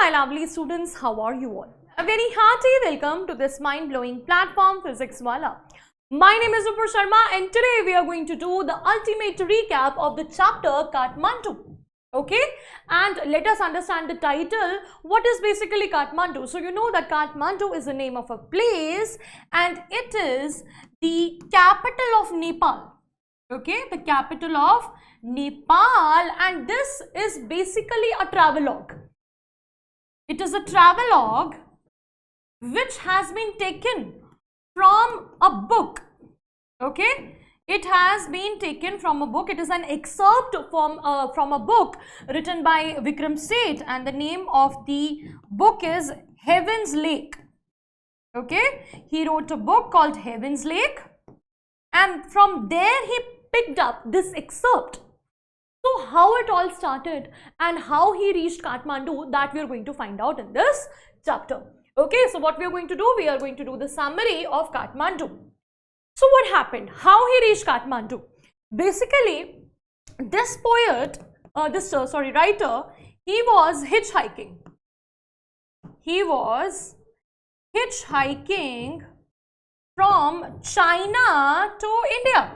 my lovely students, how are you all? A very hearty welcome to this mind-blowing platform, Physics Wallah. My name is Upur Sharma and today we are going to do the ultimate recap of the chapter Kathmandu. Okay, and let us understand the title. What is basically Kathmandu? So you know that Kathmandu is the name of a place and it is the capital of Nepal. Okay, the capital of Nepal, and this is basically a travelogue. It is a travelogue which has been taken from a book. Okay, it has been taken from a book. It is an excerpt from a book written by Vikram Seth, and the name of the book is Heaven's Lake. Okay, he wrote a book called Heaven's Lake, and from there he picked up this excerpt. So how it all started and how he reached Kathmandu, that we are going to find out in this chapter. Okay, so what we are going to do, we are going to do the summary of Kathmandu. So what happened? How he reached Kathmandu? Basically, this poet, writer, he was hitchhiking. He was hitchhiking from China to India.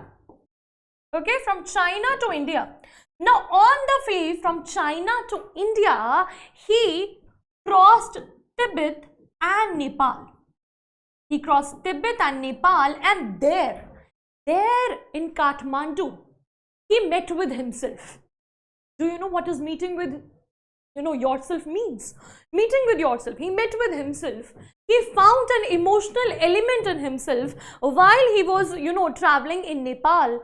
Okay, from China to India. Now, on the way from China to India, he crossed Tibet and Nepal. He crossed Tibet and Nepal, and there in Kathmandu, he met with himself. Do you know what is meeting with yourself means? Meeting with yourself. He met with himself. He found an emotional element in himself while he was, traveling in Nepal.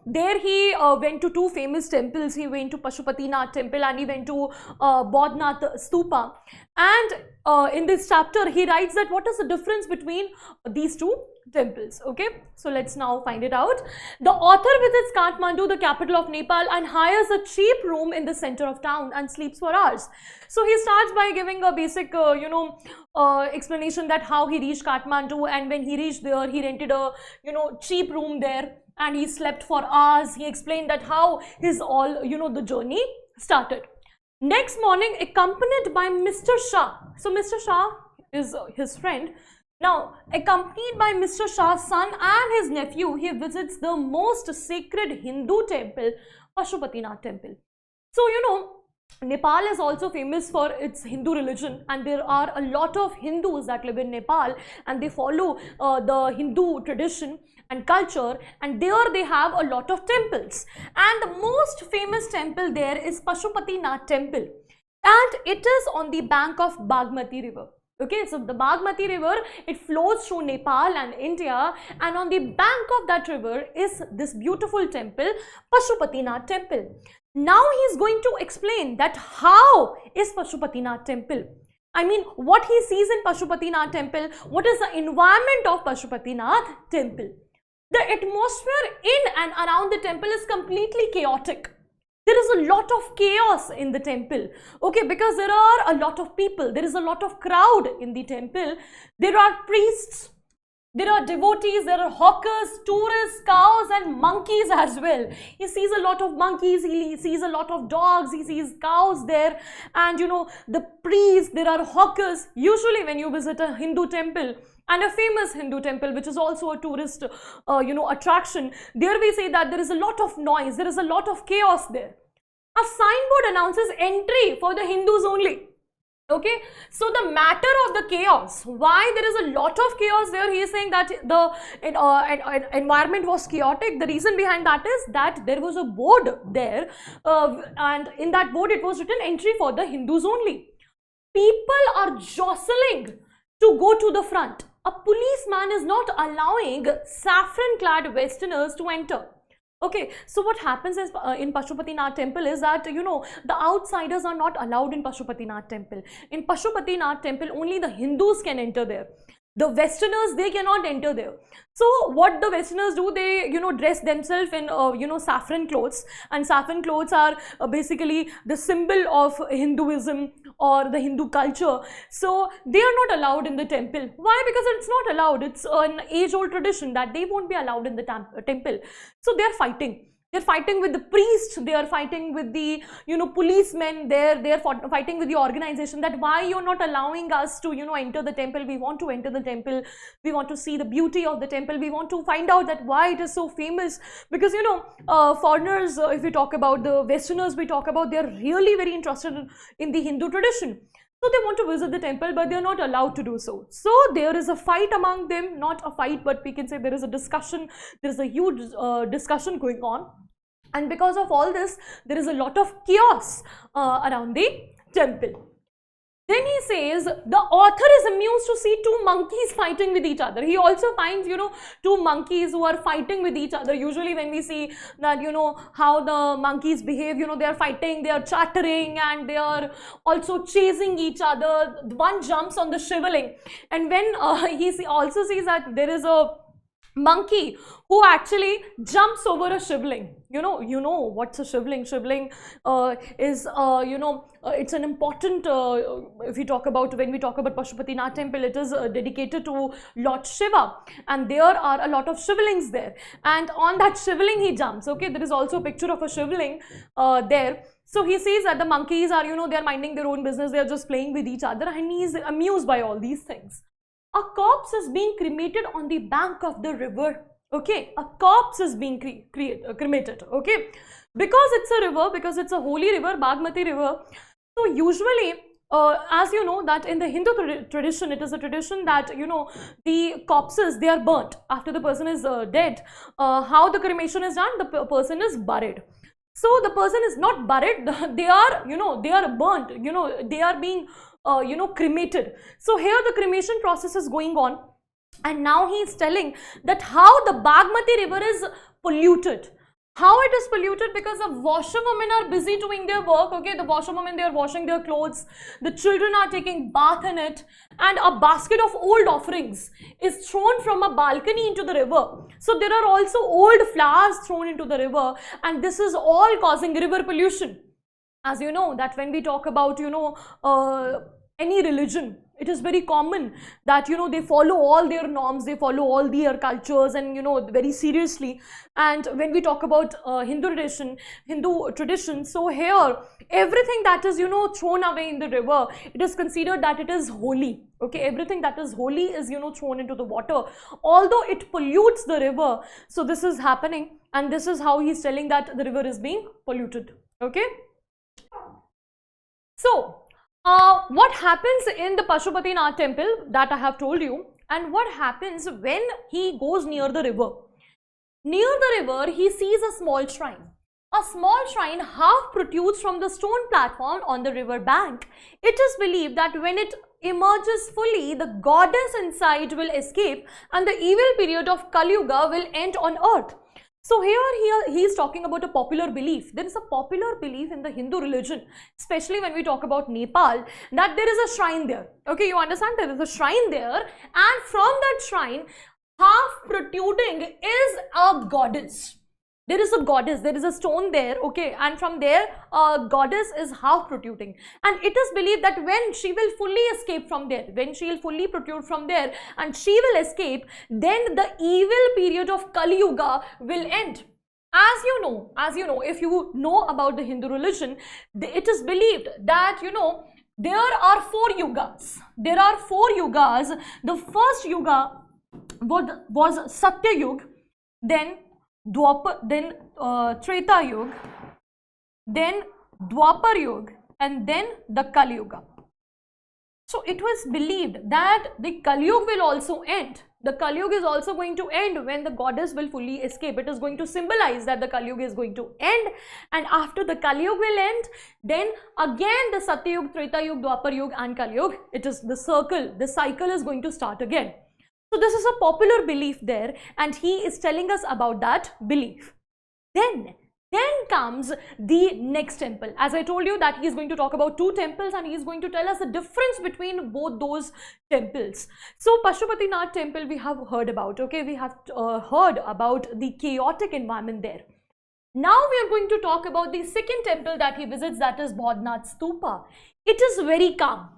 There he went to two famous temples. He went to Pashupatinath temple and he went to Bodhnath Stupa. And in this chapter, he writes that what is the difference between these two temples. Okay, so let's now find it out. The author visits Kathmandu, the capital of Nepal, and hires a cheap room in the center of town and sleeps for hours. So he starts by giving a basic explanation that how he reached Kathmandu, and when he reached there, he rented a cheap room there and he slept for hours. He explained that how his the journey started. Next morning, accompanied by Mr. Shah. So Mr. Shah is his friend. Now, accompanied by Mr. Shah's son and his nephew, he visits the most sacred Hindu temple, Pashupatinath temple. So, Nepal is also famous for its Hindu religion, and there are a lot of Hindus that live in Nepal and they follow the Hindu tradition and culture, and there they have a lot of temples. And the most famous temple there is Pashupatinath temple, and it is on the bank of Bagmati river. Okay, so the Bagmati river, it flows through Nepal and India, and on the bank of that river is this beautiful temple, Pashupatinath temple. Now he is going to explain that how is Pashupatinath temple. I mean, what he sees in Pashupatinath temple, what is the environment of Pashupatinath temple. The atmosphere in and around the temple is completely chaotic. There is a lot of chaos in the temple, okay, because there are a lot of people, there is a lot of crowd in the temple. There are priests, there are devotees, there are hawkers, tourists, cows and monkeys as well. He sees a lot of monkeys, he sees a lot of dogs, he sees cows there, and the priests, there are hawkers. Usually when you visit a Hindu temple, and a famous Hindu temple which is also a tourist attraction, there we say that there is a lot of noise, there is a lot of chaos there. A signboard announces entry for the Hindus only. Okay, so the matter of the chaos, why there is a lot of chaos there, he is saying that the environment was chaotic. The reason behind that is that there was a board there, and in that board it was written entry for the Hindus only. People are jostling to go to the front. A policeman is not allowing saffron-clad Westerners to enter. Okay, so what happens is in Pashupatinath temple is that the outsiders are not allowed in Pashupatinath temple. In Pashupatinath temple, only the Hindus can enter there. The Westerners, they cannot enter there. So what the Westerners do, they dress themselves in saffron clothes, and saffron clothes are basically the symbol of Hinduism or the Hindu culture. So they are not allowed in the temple. Why? Because it's not allowed. It's an age-old tradition that they won't be allowed in the temple. So they are fighting. They're fighting with the priests, they are fighting with the, policemen, they're fighting with the organization that why you're not allowing us to, enter the temple. We want to enter the temple, we want to see the beauty of the temple, we want to find out that why it is so famous. Because, foreigners, if we talk about the Westerners, we talk about, they're really very interested in the Hindu tradition. So they want to visit the temple, but they're not allowed to do so. So there is a fight among them, not a fight, but we can say there is a discussion, there is a huge discussion going on. And because of all this, there is a lot of chaos around the temple. Then he says, the author is amused to see two monkeys fighting with each other. He also finds, two monkeys who are fighting with each other. Usually when we see that, how the monkeys behave, they are fighting, they are chattering, and they are also chasing each other. One jumps on the shivling. And when he also sees that there is a monkey who actually jumps over a shivling. You know what's a shivling? Shivling is it's an important, if we talk about, when we talk about Pashupatinath temple, it is dedicated to Lord Shiva, and there are a lot of shivlings there, and on that shivling he jumps. Okay, there is also a picture of a shivling there. So he sees that the monkeys are, they're minding their own business, they're just playing with each other, and he's amused by all these things. A corpse is being cremated on the bank of the river. Okay, a corpse is being cremated. Okay, because it's a river, because it's a holy river, Bagmati river. So usually, as you know, that in the Hindu tradition, it is a tradition that, the corpses, they are burnt after the person is dead. How the cremation is done? The person is buried. So the person is not buried, they are, they are burnt, they are being cremated. So here the cremation process is going on, and now he is telling that how the Bagmati river is polluted. How it is polluted? Because the washerwomen are busy doing their work. Okay, the washerwomen, they are washing their clothes, the children are taking bath in it, and a basket of old offerings is thrown from a balcony into the river. So there are also old flowers thrown into the river, and this is all causing river pollution. As you know, that when we talk about, any religion, it is very common that, they follow all their norms, they follow all their cultures, and, very seriously. And when we talk about Hindu tradition, so here, everything that is, thrown away in the river, it is considered that it is holy. Okay, everything that is holy is, thrown into the water, although it pollutes the river. So this is happening, and this is how he is telling that the river is being polluted. Okay. So, what happens in the Pashupatinath temple that I have told you, and what happens when he goes near the river? Near the river, he sees a small shrine. A small shrine half protrudes from the stone platform on the river bank. It is believed that when it emerges fully, the goddess inside will escape and the evil period of Kali Yuga will end on earth. So here he is talking about a popular belief. There is a popular belief in the Hindu religion, especially when we talk about Nepal, that there is a shrine there. Okay, you understand? There is a shrine there, and from that shrine, half protruding is a goddess. There is a goddess, there is a stone there, okay, and from there, a goddess is half protruding. And it is believed that when she will fully escape from there, when she will fully protrude from there, and she will escape, then the evil period of Kali Yuga will end. As you know, if you know about the Hindu religion, it is believed that, there are 4 yugas. There are 4 yugas. The first yuga was Satya Yuga, then Treta Yuga, then Dwapar Yuga, and then the Kali Yuga. So it was believed that the Kali Yuga will also end. The Kali Yuga is also going to end when the goddess will fully escape. It is going to symbolize that the Kali Yuga is going to end, and after the Kali Yuga will end, then again the Satya Yuga, Treta Yuga, Dwapar Yuga and Kali Yuga, it is the cycle is going to start again. So this is a popular belief there, and he is telling us about that belief. Then comes the next temple. As I told you that he is going to talk about 2 temples, and he is going to tell us the difference between both those temples. So Pashupatinath temple we have heard about, okay, we have heard about the chaotic environment there. Now we are going to talk about the second temple that he visits, that is Bodhnath Stupa. It is very calm.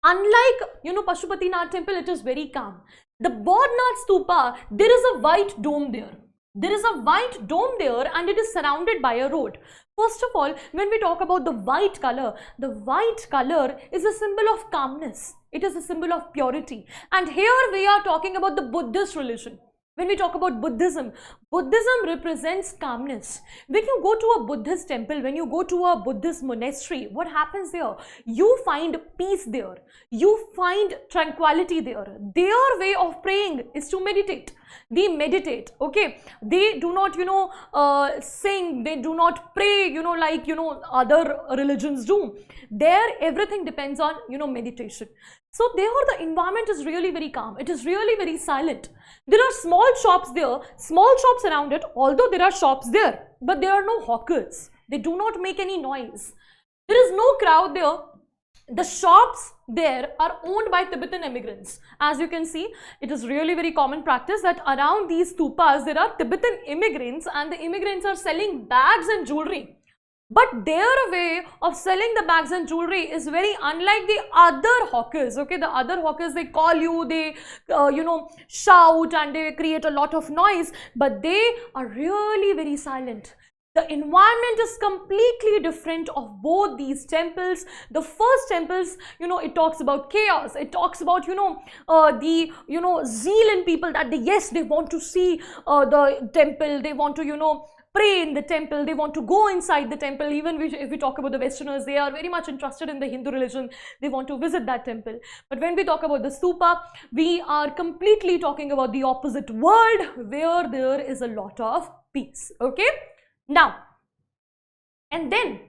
Unlike, Pashupatinath temple, it is very calm. The Bodhnath Stupa, there is a white dome there. There is a white dome there and it is surrounded by a road. First of all, when we talk about the white color is a symbol of calmness. It is a symbol of purity. And here we are talking about the Buddhist religion. When we talk about Buddhism, Buddhism represents calmness. When you go to a Buddhist temple, when you go to a Buddhist monastery, what happens there? You find peace there. You find tranquility there. Their way of praying is to meditate. They meditate, okay? They do not, sing. They do not pray, like, other religions do. There, everything depends on, meditation. So there the environment is really very calm. It is really very silent. There are small shops there, small shops around it, although there are shops there, but there are no hawkers. They do not make any noise. There is no crowd there. The shops there are owned by Tibetan immigrants. As you can see, it is really very common practice that around these stupas there are Tibetan immigrants, and the immigrants are selling bags and jewelry. But their way of selling the bags and jewelry is very unlike the other hawkers, okay? The other hawkers, they call you, they, shout and they create a lot of noise, but they are really very silent. The environment is completely different of both these temples. The first temples, it talks about chaos. It talks about, the, zeal in people that they want to see the temple. They want to, pray in the temple, they want to go inside the temple. Even if we talk about the Westerners, they are very much interested in the Hindu religion, they want to visit that temple. But when we talk about the stupa, we are completely talking about the opposite world where there is a lot of peace, okay? Now, and then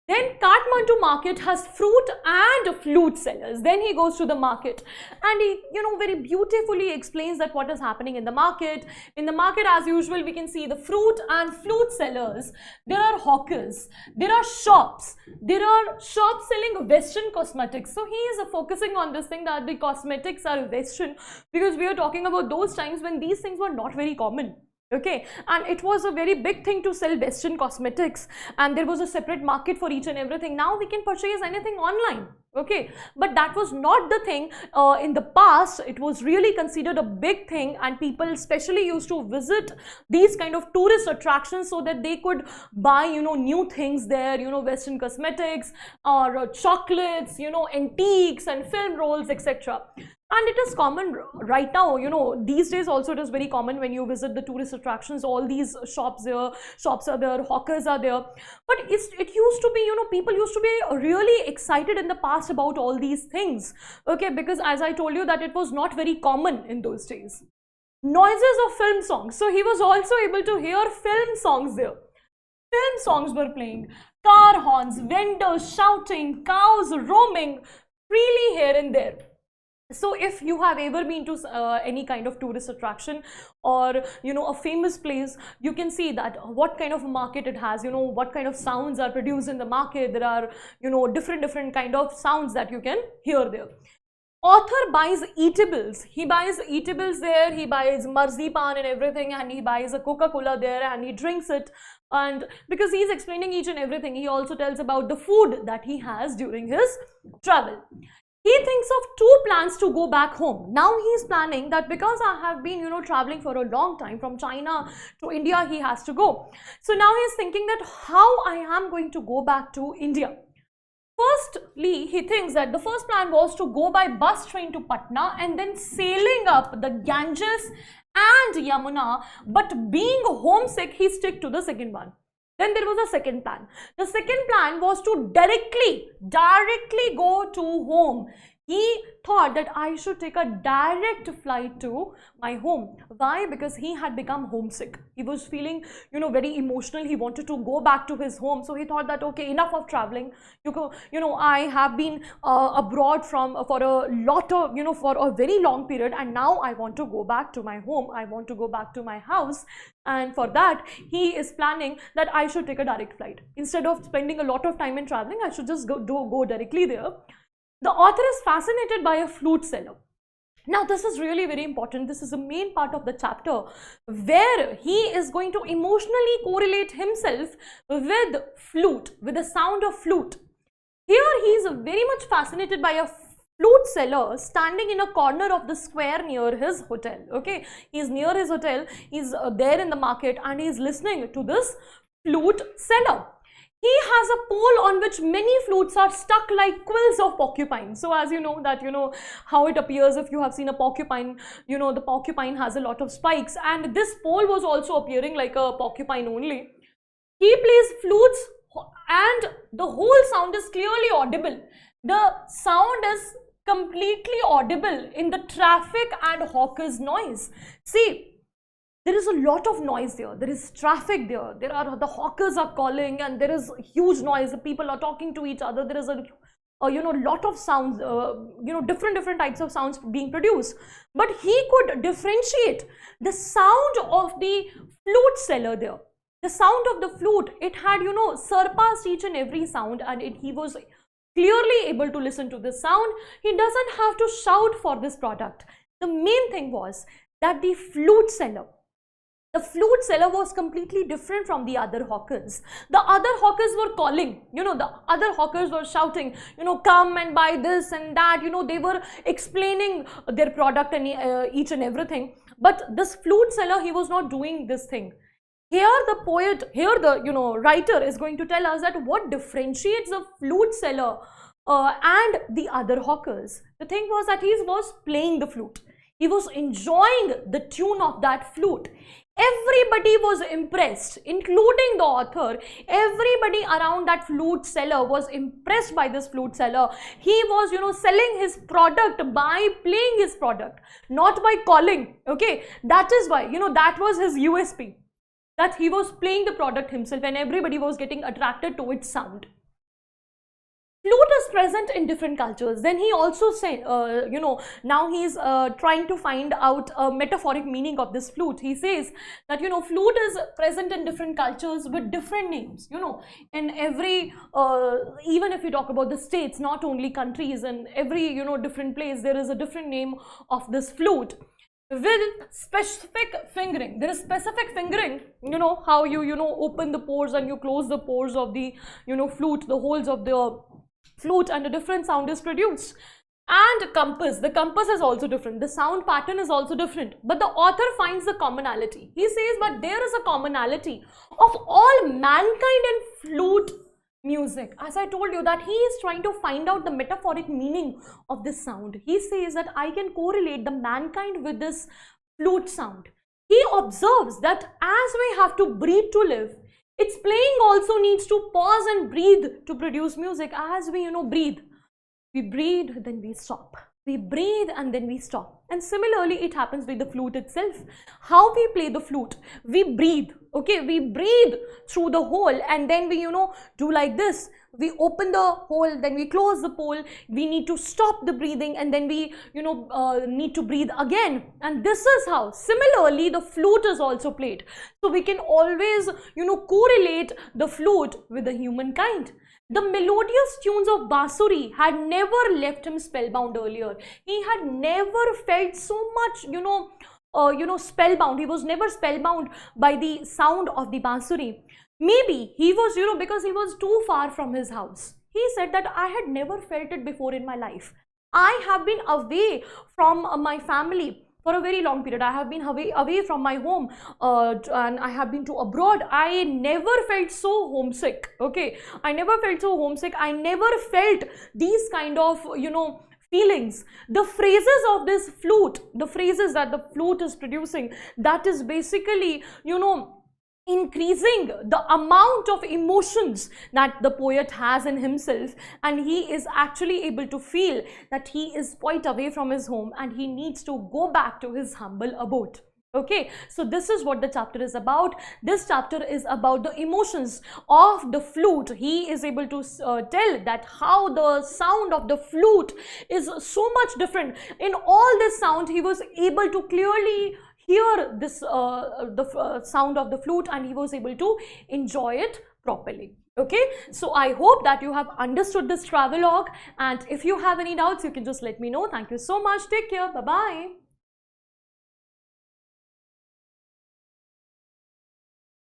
Kathmandu Market has fruit and flute sellers. Then he goes to the market and he, very beautifully explains that what is happening in the market. In the market, as usual, we can see the fruit and flute sellers. There are hawkers. There are shops. There are shops selling Western cosmetics. So he is focusing on this thing that the cosmetics are Western, because we are talking about those times when these things were not very common. Okay, and it was a very big thing to sell Western cosmetics, and there was a separate market for each and everything. Now we can purchase anything online, okay, but that was not the thing in the past. It was really considered a big thing, and people especially used to visit these kind of tourist attractions so that they could buy, new things there, Western cosmetics or chocolates, antiques and film rolls, etc. And it is common right now, these days also it is very common when you visit the tourist attractions, all these shops are there, hawkers are there. But it used to be, people used to be really excited in the past about all these things, okay, because as I told you that it was not very common in those days. Noises of film songs. So he was also able to hear film songs there. Film songs were playing, car horns, vendors shouting, cows roaming freely here and there. So if you have ever been to any kind of tourist attraction or a famous place, you can see that what kind of a market it has, what kind of sounds are produced in the market. There are different kind of sounds that you can hear there. Author buys eatables. He buys eatables there, he buys marzipan and everything, and he buys a Coca-Cola there and he drinks it. And because he is explaining each and everything, he also tells about the food that he has during his travel. He thinks of two plans to go back home. Now he is planning that because I have been, traveling for a long time from China to India, he has to go. So now he is thinking that how I am going to go back to India. Firstly, he thinks that the first plan was to go by bus train to Patna and then sailing up the Ganges and Yamuna. But being homesick, he stick to the second one. Then there was a second plan. The second plan was to directly go to home. He thought that I should take a direct flight to my home. Why? Because he had become homesick. He was feeling, very emotional. He wanted to go back to his home. So he thought that, okay, enough of traveling. I have been abroad for a very long period, and now I want to go back to my home. I want to go back to my house. And for that, he is planning that I should take a direct flight. Instead of spending a lot of time in traveling, I should just go directly there. The author is fascinated by a flute seller. Now this is really very important. This is the main part of the chapter where he is going to emotionally correlate himself with flute, with the sound of flute. Here he is very much fascinated by a flute seller standing in a corner of the square near his hotel. Okay, he's near his hotel, he's there in the market, and he's listening to this flute seller. He has a pole on which many flutes are stuck like quills of porcupine. So as you know that, how it appears if you have seen a porcupine, the porcupine has a lot of spikes, and this pole was also appearing like a porcupine only. He plays flutes and the whole sound is clearly audible. The sound is completely audible in the traffic and hawkers' noise. See, there is a lot of noise there. There is traffic there. The hawkers are calling, and there is huge noise. The people are talking to each other. There is a lot of sounds. Different types of sounds being produced. But he could differentiate the sound of the flute seller there. The sound of the flute, it had surpassed each and every sound, and he was clearly able to listen to this sound. He doesn't have to shout for this product. The main thing was that the flute seller was completely different from the other hawkers. The other hawkers were calling, the other hawkers were shouting, come and buy this and that, they were explaining their product and each and everything. But this flute seller, he was not doing this thing. Here the writer is going to tell us that what differentiates a flute seller and the other hawkers. The thing was that he was playing the flute. He was enjoying the tune of that flute. Everybody was impressed, including the author. Everybody around that flute seller was impressed by this flute seller. He was, selling his product by playing his product, not by calling. Okay, that is why, that was his USP. That he was playing the product himself, and everybody was getting attracted to its sound. Flute is present in different cultures. Then he also said, now he's trying to find out a metaphoric meaning of this flute. He says that, flute is present in different cultures with different names. In every, even if you talk about the states, not only countries, in every, different place, there is a different name of this flute. With specific fingering. There is specific fingering, how you open the pores and you close the pores of the flute, the holes of the flute, and a different sound is produced. And compass, the compass is also different, the sound pattern is also different, but the author finds the commonality. He says, but there is a commonality of all mankind in flute music. As I told you that he is trying to find out the metaphoric meaning of this sound. He says that I can correlate the mankind with this flute sound. He observes that as we have to breathe to live, its playing also needs to pause and breathe to produce music. As we breathe, we breathe, then we stop. We breathe and then we stop. And similarly, it happens with the flute itself. How we play the flute, we breathe. Okay, we breathe through the hole, and then we do like this. We open the hole, then we close the hole. We need to stop the breathing, and then we need to breathe again. And this is how similarly the flute is also played. So we can always correlate the flute with the humankind. The melodious tunes of Basuri had never left him spellbound earlier. He had never felt so much spellbound. He was never spellbound by the sound of the Basuri. Maybe he was, because he was too far from his house. He said that I had never felt it before in my life. I have been away from my family for a very long period. I have been away from my home and I have been to abroad. I never felt so homesick. Okay, I never felt so homesick. I never felt these kind of, feelings. The phrases of this flute, the phrases that the flute is producing, that is basically, increasing the amount of emotions that the poet has in himself, and he is actually able to feel that he is quite away from his home and he needs to go back to his humble abode. Okay, so this is what the chapter is about. This chapter is about the emotions of the flute. He is able to tell that how the sound of the flute is so much different. In all this sound, he was able to clearly hear this sound of the flute, and he was able to enjoy it properly. Okay, so I hope that you have understood this travelogue, and if you have any doubts, you can just let me know. Thank you so much. Take care. Bye bye.